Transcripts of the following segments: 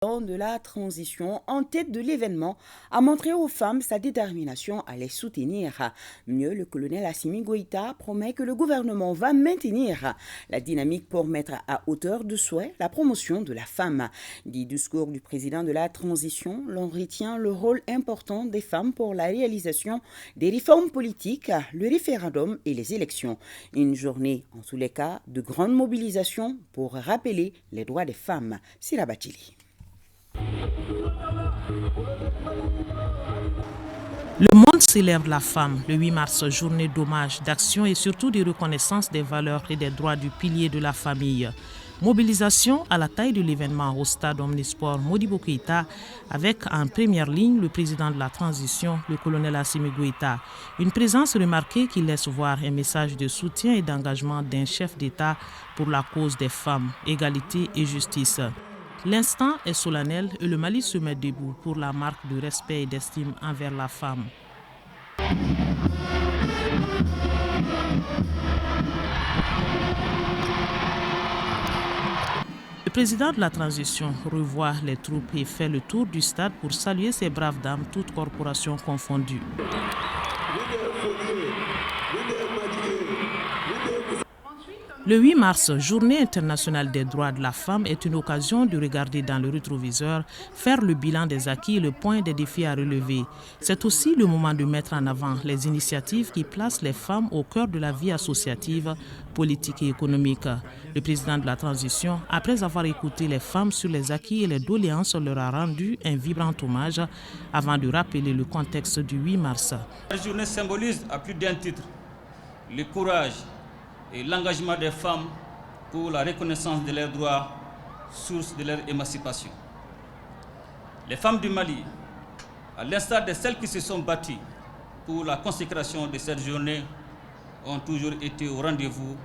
de la transition en tête de l'événement a montré aux femmes sa détermination à les soutenir. Mieux, le colonel Assimi Goïta promet que le gouvernement va maintenir la dynamique pour mettre à hauteur de souhait la promotion de la femme. Du discours du président de la transition, l'on retient le rôle important des femmes pour la réalisation des réformes politiques, le référendum et les élections. Une journée, en tous les cas, de grande mobilisation pour rappeler les droits des femmes. Sirabatili. Le monde célèbre la femme le 8 mars, journée d'hommage, d'action et surtout de reconnaissance des valeurs et des droits du pilier de la famille. Mobilisation à la taille de l'événement au stade Omnisport Modibo Keïta avec en première ligne le président de la transition, le colonel Assimi Goïta. Une présence remarquée qui laisse voir un message de soutien et d'engagement d'un chef d'État pour la cause des femmes, égalité et justice. L'instant est solennel et le Mali se met debout pour la marque de respect et d'estime envers la femme. Le président de la transition revoit les troupes et fait le tour du stade pour saluer ces braves dames, toutes corporations confondues. Le 8 mars, Journée internationale des droits de la femme, est une occasion de regarder dans le rétroviseur, faire le bilan des acquis et le point des défis à relever. C'est aussi le moment de mettre en avant les initiatives qui placent les femmes au cœur de la vie associative, politique et économique. Le président de la transition, après avoir écouté les femmes sur les acquis et les doléances, leur a rendu un vibrant hommage avant de rappeler le contexte du 8 mars. La journée symbolise à plus d'un titre le courage et l'engagement des femmes pour la reconnaissance de leurs droits, source de leur émancipation. Les femmes du Mali, à l'instar de celles qui se sont battues pour la consécration de cette journée, ont toujours été au rendez-vous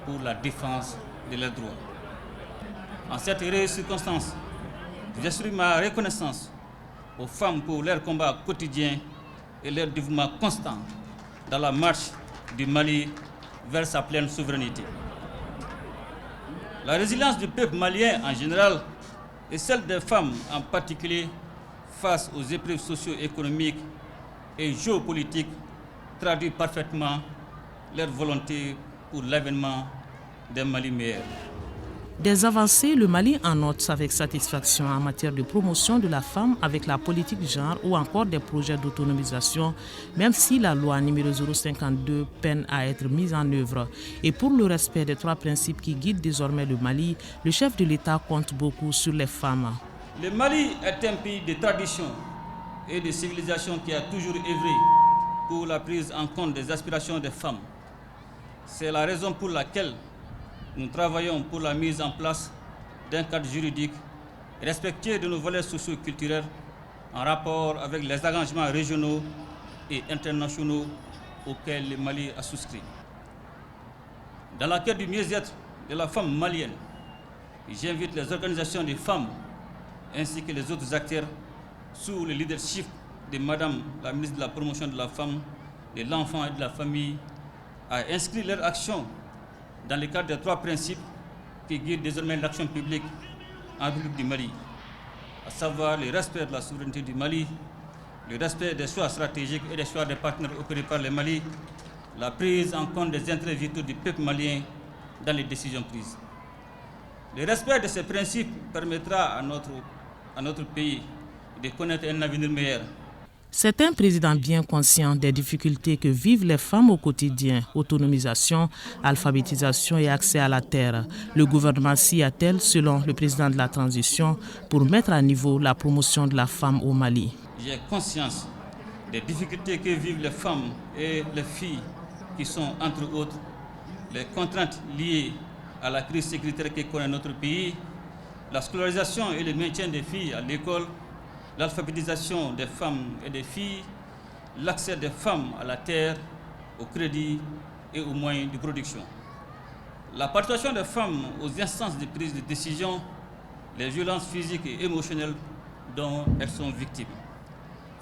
pour la défense de leurs droits. En cette heureuse circonstance, j'exprime ma reconnaissance aux femmes pour leur combat quotidien et leur dévouement constant dans la marche du Mali vers sa pleine souveraineté. La résilience du peuple malien en général et celle des femmes en particulier face aux épreuves socio-économiques et géopolitiques traduit parfaitement leur volonté pour l'avènement d'un Mali meilleur. Des avancées, le Mali en note avec satisfaction en matière de promotion de la femme avec la politique genre ou encore des projets d'autonomisation, même si la loi numéro 052 peine à être mise en œuvre. Et pour le respect des trois principes qui guident désormais le Mali, le chef de l'État compte beaucoup sur les femmes. Le Mali est un pays de tradition et de civilisation qui a toujours œuvré pour la prise en compte des aspirations des femmes. C'est la raison pour laquelle nous travaillons pour la mise en place d'un cadre juridique respectueux de nos valeurs socio-culturelles en rapport avec les engagements régionaux et internationaux auxquels le Mali a souscrit. Dans la quête du mieux-être de la femme malienne, j'invite les organisations des femmes ainsi que les autres acteurs sous le leadership de Madame la ministre de la Promotion de la Femme, de l'Enfant et de la Famille à inscrire leur action dans le cadre des trois principes qui guident désormais l'action publique en République du Mali, à savoir le respect de la souveraineté du Mali, le respect des choix stratégiques et des choix des partenaires opérés par le Mali, la prise en compte des intérêts vitaux du peuple malien dans les décisions prises. Le respect de ces principes permettra à notre pays de connaître un avenir meilleur. C'est un président bien conscient des difficultés que vivent les femmes au quotidien, autonomisation, alphabétisation et accès à la terre. Le gouvernement s'y attelle, selon le président de la transition, pour mettre à niveau la promotion de la femme au Mali. J'ai conscience des difficultés que vivent les femmes et les filles qui sont, entre autres, les contraintes liées à la crise sécuritaire que connaît notre pays, la scolarisation et le maintien des filles à l'école, l'alphabétisation des femmes et des filles, l'accès des femmes à la terre, au crédit et aux moyens de production. La participation des femmes aux instances de prise de décision, les violences physiques et émotionnelles dont elles sont victimes.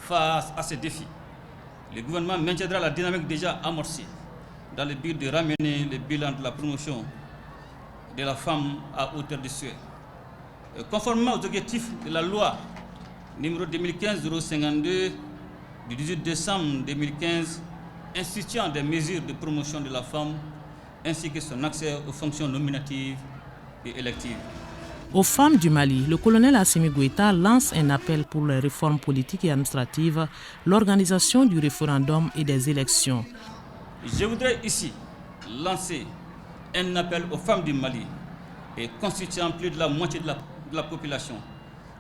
Face à ces défis, le gouvernement maintiendra la dynamique déjà amorcée dans le but de ramener le bilan de la promotion de la femme à hauteur de souhait. Conformément aux objectifs de la loi numéro 2015-052 du 18 décembre 2015 instituant des mesures de promotion de la femme ainsi que son accès aux fonctions nominatives et électives. Aux femmes du Mali, le colonel Assimi Goïta lance un appel pour les réformes politiques et administratives, l'organisation du référendum et des élections. Je voudrais ici lancer un appel aux femmes du Mali et constituant plus de la moitié de la population,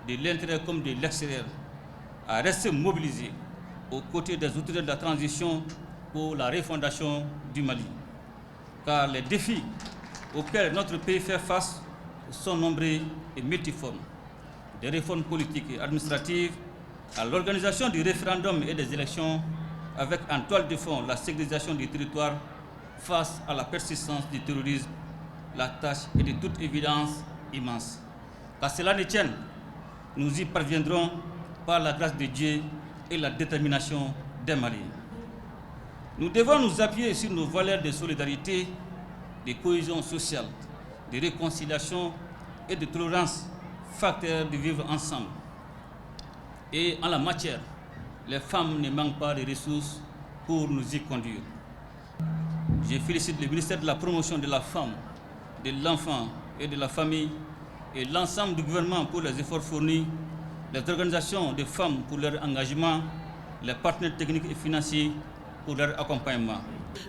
de l'intérieur comme de l'extérieur, à rester mobilisées aux côtés des autorités de la transition pour la refondation du Mali. Car les défis auxquels notre pays fait face sont nombreux et multiformes. Des réformes politiques et administratives à l'organisation du référendum et des élections avec en toile de fond la sécurisation du territoire face à la persistance du terrorisme, la tâche est de toute évidence immense. Qu'à cela ne tienne, nous y parviendrons par la grâce de Dieu et la détermination des Maliens. Nous devons nous appuyer sur nos valeurs de solidarité, de cohésion sociale, de réconciliation et de tolérance, facteurs de vivre ensemble. Et en la matière, les femmes ne manquent pas de ressources pour nous y conduire. Je félicite le ministère de la Promotion de la Femme, de l'Enfant et de la Famille et l'ensemble du gouvernement pour les efforts fournis, les organisations de femmes pour leur engagement, les partenaires techniques et financiers pour leur accompagnement.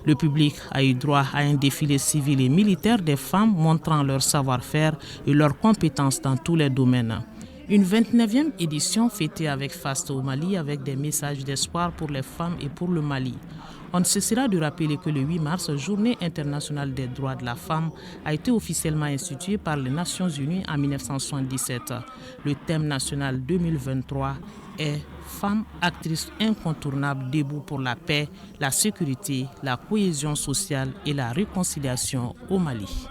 Le public a eu droit à un défilé civil et militaire des femmes montrant leur savoir-faire et leurs compétences dans tous les domaines. Une 29e édition fêtée avec faste au Mali avec des messages d'espoir pour les femmes et pour le Mali. On ne cessera de rappeler que le 8 mars, Journée internationale des droits de la femme, a été officiellement instituée par les Nations Unies en 1977. Le thème national 2023 est « Femmes actrices incontournables debout pour la paix, la sécurité, la cohésion sociale et la réconciliation au Mali ».